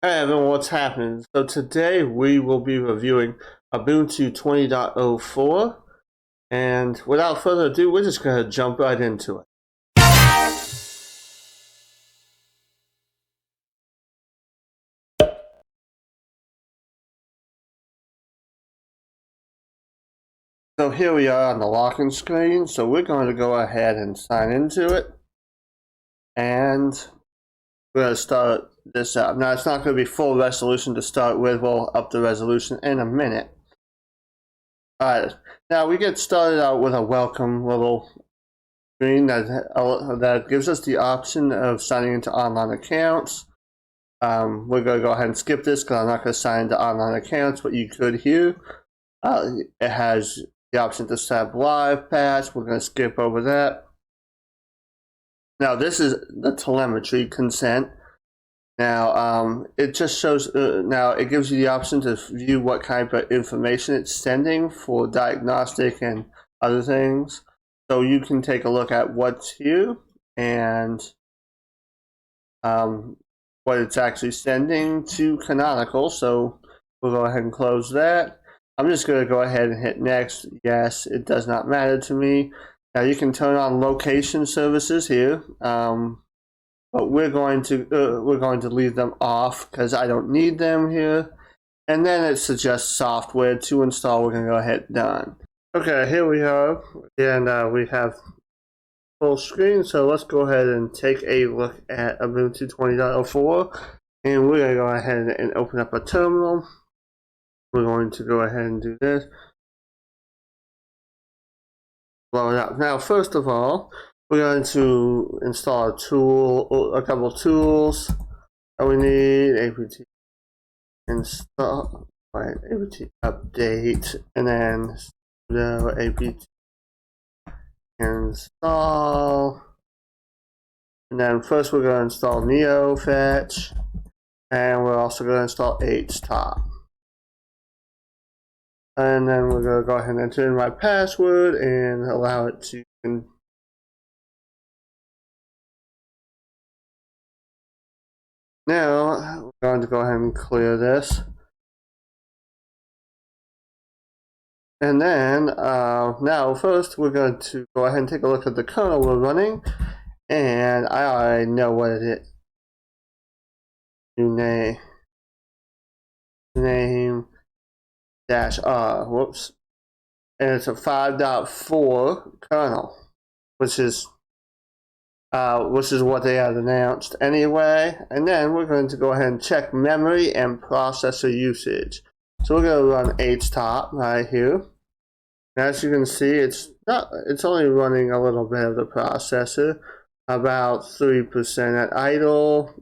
Hey everyone, what's happening? So today we will be reviewing Ubuntu 20.04, and without further ado, we're just going to jump right into it. So here we are on the locking screen, so we're going to go ahead and sign into it, and we're going to start this up. Now it's not going to be full resolution to start with, we'll up the resolution in a minute. Alright, now we get started out with a welcome little screen that gives us the option of signing into online accounts. We're going to go ahead and skip this because I'm not going to sign into online accounts, but you could here. It has the option to set up live pass. We're going to skip over that. Now this is the telemetry consent. Now it just shows, now it gives you the option to view what kind of information it's sending for diagnostic and other things. So you can take a look at what's here and what it's actually sending to Canonical. So we'll go ahead and close that. I'm just going to go ahead and hit next. Yes, it does not matter to me. Now you can turn on location services here, but we're going to leave them off because I don't need them here. And then it suggests software to install. We're going to go ahead done. Okay, here we are, and we have full screen. So let's go ahead and take a look at Ubuntu 20.04, and we're going to go ahead and open up a terminal. We're going to go ahead and do this. Blow it up. Now, first of all, we're going to install a couple of tools that we need. apt install, right, apt update, and then apt install. And then first we're going to install Neo Fetch, and we're also going to install HTOP. And then we're going to go ahead and enter in my password and allow it to. Now we're going to go ahead and clear this. And then now first we're going to go ahead and take a look at the kernel we're running. And I already know what it is. Name -R, whoops, and it's a 5.4 kernel, which is what they had announced anyway. And then we're going to go ahead and check memory and processor usage. So we're going to run HTOP right here. And as you can see, it's only running a little bit of the processor, about 3% at idle.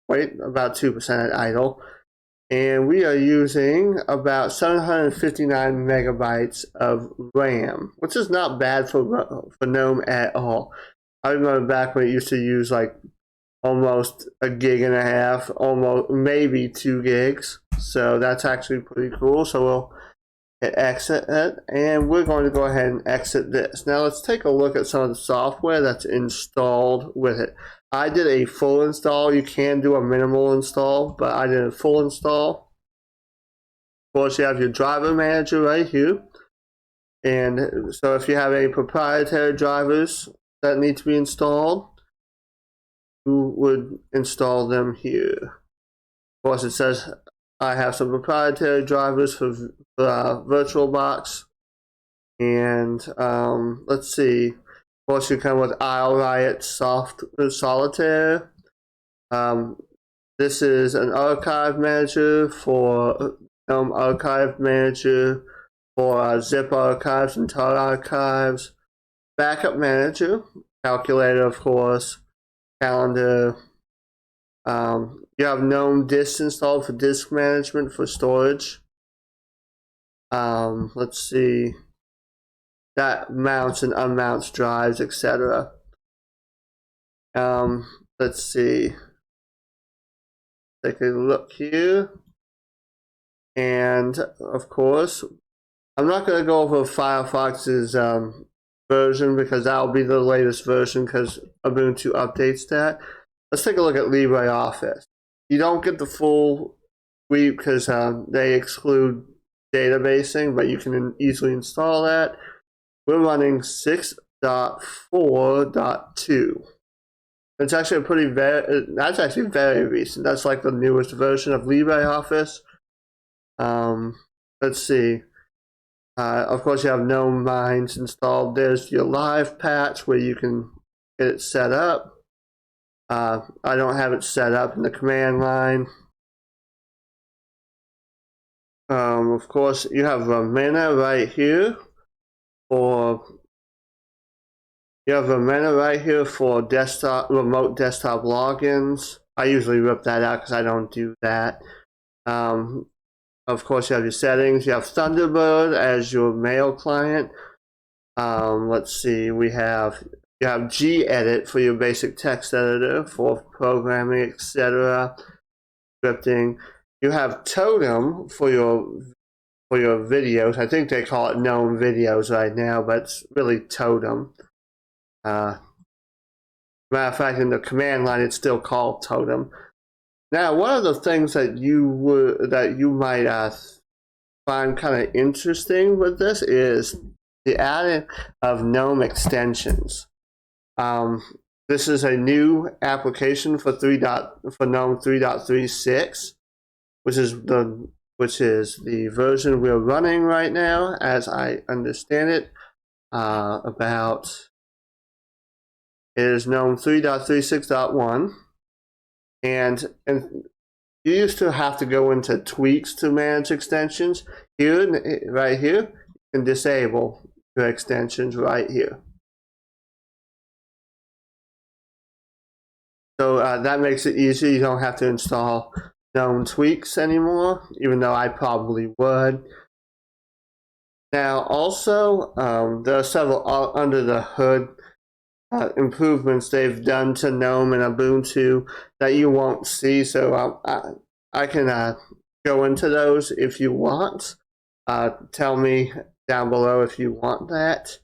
Wait, about 2% at idle. And we are using about 759 megabytes of RAM, which is not bad for GNOME at all. I remember back when it used to use like almost a gig and a half, almost maybe 2 gigs. So that's actually pretty cool. So we'll hit exit it, and we're going to go ahead and exit this. Now let's take a look at some of the software that's installed with it. I did a full install. You can do a minimal install, but I did a full install. Of course, you have your driver manager right here. And so if you have any proprietary drivers that need to be installed, you would install them here. Of course, it says I have some proprietary drivers for VirtualBox. And let's see. Of course, you come with Isle Riot Solitaire. This is an archive manager for GNOME Archive Manager for zip archives and tar archives. Backup manager, calculator, of course, calendar. You have GNOME Disk installed for disk management for storage. Let's see. That mounts and unmounts drives, etc. Let's see. Take a look here. And of course, I'm not going to go over Firefox's version because that will be the latest version because Ubuntu updates that. Let's take a look at LibreOffice. you don't get the full suite because they exclude databasing, but you can easily install that. We're running 6.4.2. It's actually that's actually very recent. That's like the newest version of LibreOffice. Let's see. Of course, you have Gnome Minds installed. There's your live patch where you can get it set up. I don't have it set up in the command line. Of course, you have a menu right here for remote desktop logins. I usually rip that out because I don't do that. Of course, you have your settings. You have Thunderbird as your mail client. Let's see. You have gedit for your basic text editor for programming, etc. Scripting. You have Totem for your videos. I think they call it Gnome Videos right now, but it's really Totem. Matter of fact, in the command line, it's still called Totem. Now, one of the things that you might find kind of interesting with this is the adding of Gnome Extensions. This is a new application for Gnome 3.36, which is the version we're running right now, as I understand it. It is Gnome 3.36.1. And you used to have to go into tweaks to manage extensions. Right here, you can disable your extensions right here. So that makes it easy. You don't have to install Gnome tweaks anymore, even though I probably would. Now, also, there are several under the hood improvements they've done to Gnome and Ubuntu that you won't see, so I can go into those if you want. Tell me down below if you want that.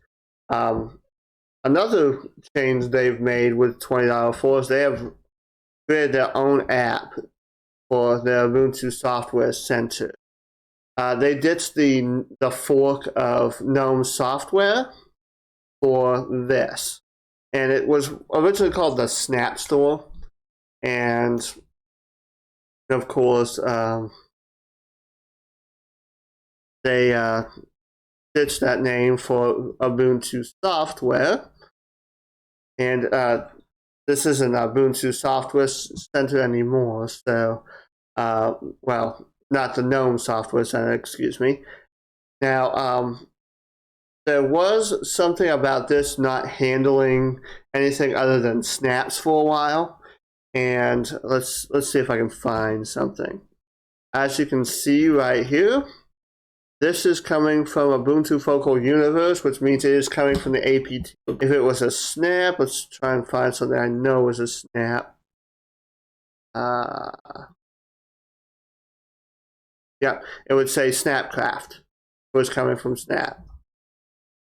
Another change they've made with 20.04 is they have created their own app for the Ubuntu Software Center. They ditched the fork of GNOME software for this. And it was originally called the Snap Store. And of course, they ditched that name for Ubuntu Software. And this isn't Ubuntu Software Center anymore. So, well, not the GNOME Software Center, excuse me. Now, there was something about this not handling anything other than snaps for a while, and let's see if I can find something. As you can see right here, this is coming from Ubuntu Focal Universe, which means it is coming from the APT. If it was a snap, let's try and find something I know is a snap. Yeah, it would say Snapcraft. It was coming from Snap.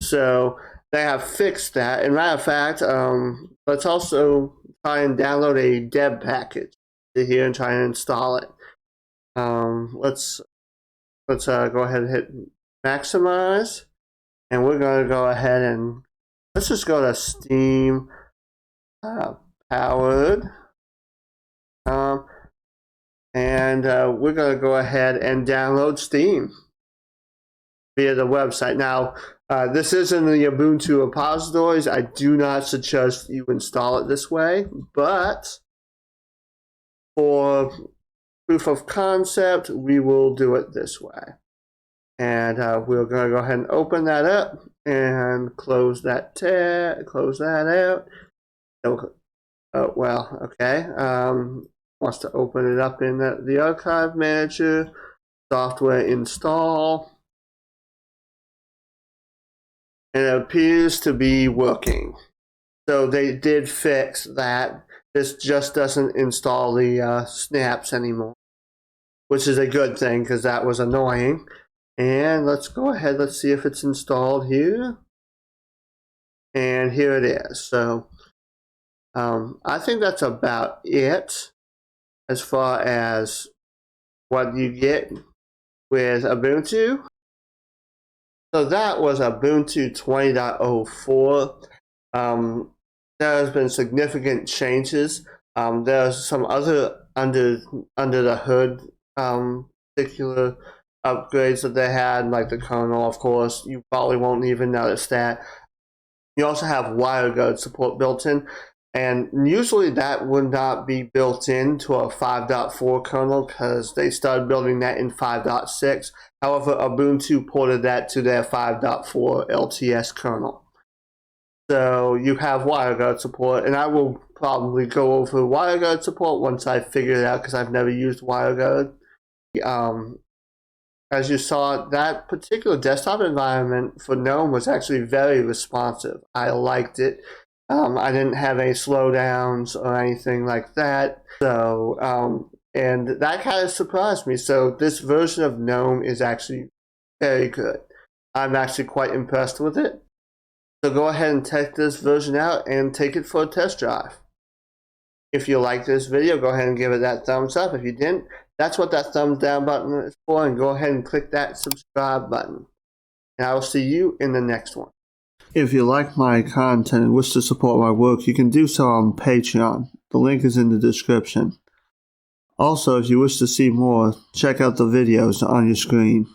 So they have fixed that. And matter of fact, let's also try and download a deb package to here and try and install it. Let's go ahead and hit maximize, and we're going to go ahead and let's just go to Steam powered, and we're going to go ahead and download Steam via the website. Now, this is in the Ubuntu repositories. I do not suggest you install it this way, but for proof of concept, we will do it this way. And we're going to go ahead and open that up and close that close that out. So, oh, well, okay. Wants to open it up in the archive manager, software install. And it appears to be working. So they did fix that. This just doesn't install the snaps anymore, which is a good thing because that was annoying. And let's go ahead, let's see if it's installed here. And here it is. So I think that's about it. as far as what you get with Ubuntu. So that was Ubuntu 20.04. There has been significant changes. There's some other under the hood particular upgrades that they had, like the kernel, of course. You probably won't even notice that. You also have WireGuard support built in, and usually that would not be built into a 5.4 kernel because they started building that in 5.6. However, Ubuntu ported that to their 5.4 LTS kernel. So you have WireGuard support, and I will probably go over WireGuard support once I figure it out because I've never used WireGuard. As you saw, that particular desktop environment for GNOME was actually very responsive. I liked it. I didn't have any slowdowns or anything like that. So, and that kind of surprised me. So this version of GNOME is actually very good. I'm actually quite impressed with it. So go ahead and check this version out and take it for a test drive. If you like this video, go ahead and give it that thumbs up. If you didn't, that's what that thumbs down button is for, and go ahead and click that subscribe button. And I will see you in the next one. If you like my content and wish to support my work, you can do so on Patreon. The link is in the description. Also, if you wish to see more, check out the videos on your screen.